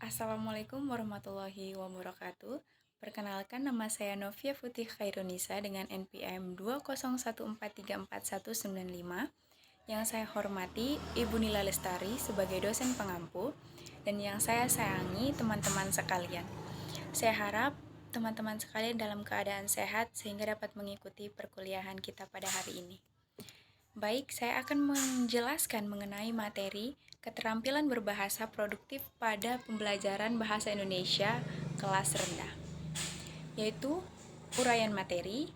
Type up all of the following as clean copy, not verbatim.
Assalamualaikum warahmatullahi wabarakatuh. Perkenalkan, nama saya Novia Putih Khairunisa dengan NPM 201434195. Yang saya hormati Ibu Nila Lestari sebagai dosen pengampu dan yang saya sayangi teman-teman sekalian. Saya harap teman-teman sekalian dalam keadaan sehat sehingga dapat mengikuti perkuliahan kita pada hari ini. Baik, saya akan menjelaskan mengenai materi keterampilan berbahasa produktif pada pembelajaran bahasa Indonesia kelas rendah, yaitu uraian materi,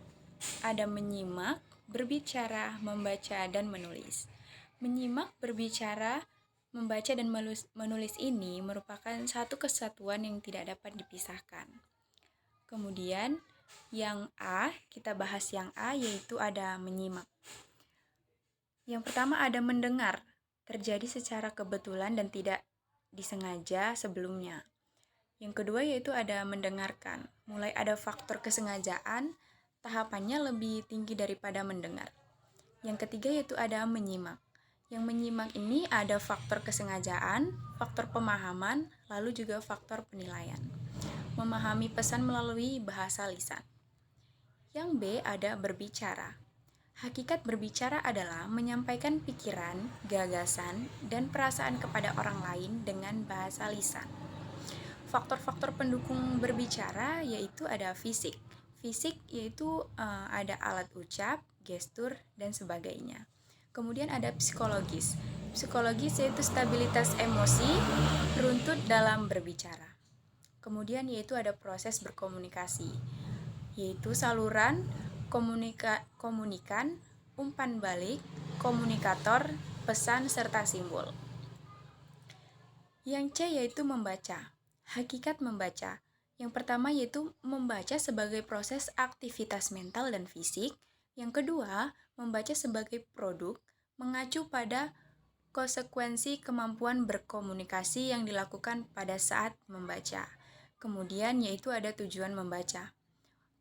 ada menyimak, berbicara, membaca, dan menulis. Menyimak, berbicara, membaca, dan menulis ini merupakan satu kesatuan yang tidak dapat dipisahkan. Kemudian, yang A, kita bahas yang A, yaitu ada menyimak. Yang pertama ada mendengar, terjadi secara kebetulan dan tidak disengaja sebelumnya. Yang kedua yaitu ada mendengarkan, mulai ada faktor kesengajaan, tahapannya lebih tinggi daripada mendengar. Yang ketiga yaitu ada menyimak. Yang menyimak ini ada faktor kesengajaan, faktor pemahaman, lalu juga faktor penilaian. Memahami pesan melalui bahasa lisan. Yang B ada berbicara. Hakikat berbicara adalah menyampaikan pikiran, gagasan, dan perasaan kepada orang lain dengan bahasa lisan. Faktor-faktor pendukung berbicara yaitu ada fisik. Fisik yaitu ada alat ucap, gestur, dan sebagainya. Kemudian ada psikologis. Psikologis yaitu stabilitas emosi, runtut dalam berbicara. Kemudian yaitu ada proses berkomunikasi, yaitu saluran, komunikan, umpan balik, komunikator, pesan, serta simbol. Yang C yaitu membaca. Hakikat membaca. Yang pertama yaitu membaca sebagai proses aktivitas mental dan fisik. Yang kedua, membaca sebagai produk, mengacu pada konsekuensi kemampuan berkomunikasi yang dilakukan pada saat membaca. Kemudian yaitu ada tujuan membaca.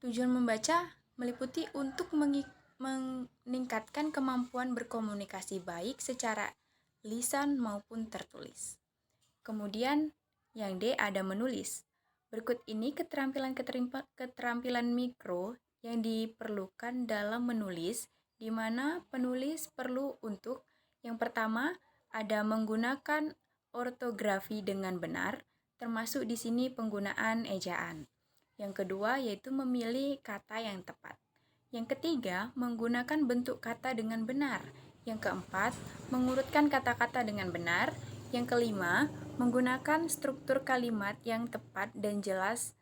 Tujuan membaca meliputi untuk meningkatkan kemampuan berkomunikasi baik secara lisan maupun tertulis. Kemudian yang D ada menulis. Berikut ini keterampilan mikro yang diperlukan dalam menulis, di mana penulis perlu untuk yang pertama ada menggunakan ortografi dengan benar, termasuk di sini penggunaan ejaan. Yang kedua yaitu memilih kata yang tepat. Yang ketiga, menggunakan bentuk kata dengan benar. Yang keempat, mengurutkan kata-kata dengan benar. Yang kelima, menggunakan struktur kalimat yang tepat dan jelas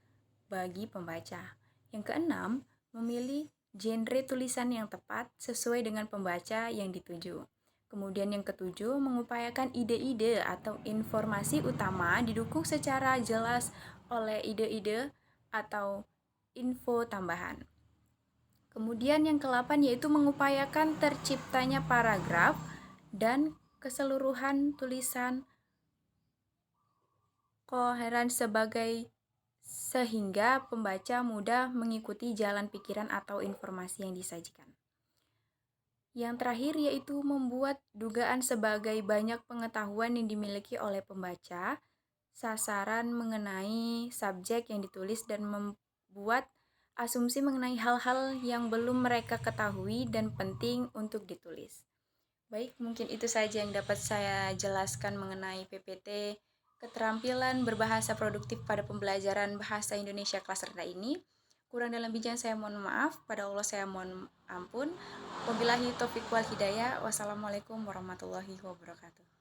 bagi pembaca. Yang keenam, memilih genre tulisan yang tepat sesuai dengan pembaca yang dituju. Kemudian yang ketujuh, mengupayakan ide-ide atau informasi utama didukung secara jelas oleh ide-ide atau info tambahan. Kemudian yang ke-8 yaitu mengupayakan terciptanya paragraf dan keseluruhan tulisan koheren sehingga pembaca mudah mengikuti jalan pikiran atau informasi yang disajikan. Yang terakhir yaitu membuat dugaan sebagai banyak pengetahuan yang dimiliki oleh pembaca, sasaran mengenai subjek yang ditulis dan membuat asumsi mengenai hal-hal yang belum mereka ketahui dan penting untuk ditulis. Baik, mungkin itu saja yang dapat saya jelaskan mengenai PPT keterampilan berbahasa produktif pada pembelajaran bahasa Indonesia kelas rendah ini. Kurang dan lebihnya saya mohon maaf, pada Allah saya mohon ampun. Wabillahi taufiq wal hidayah. Wassalamualaikum warahmatullahi wabarakatuh.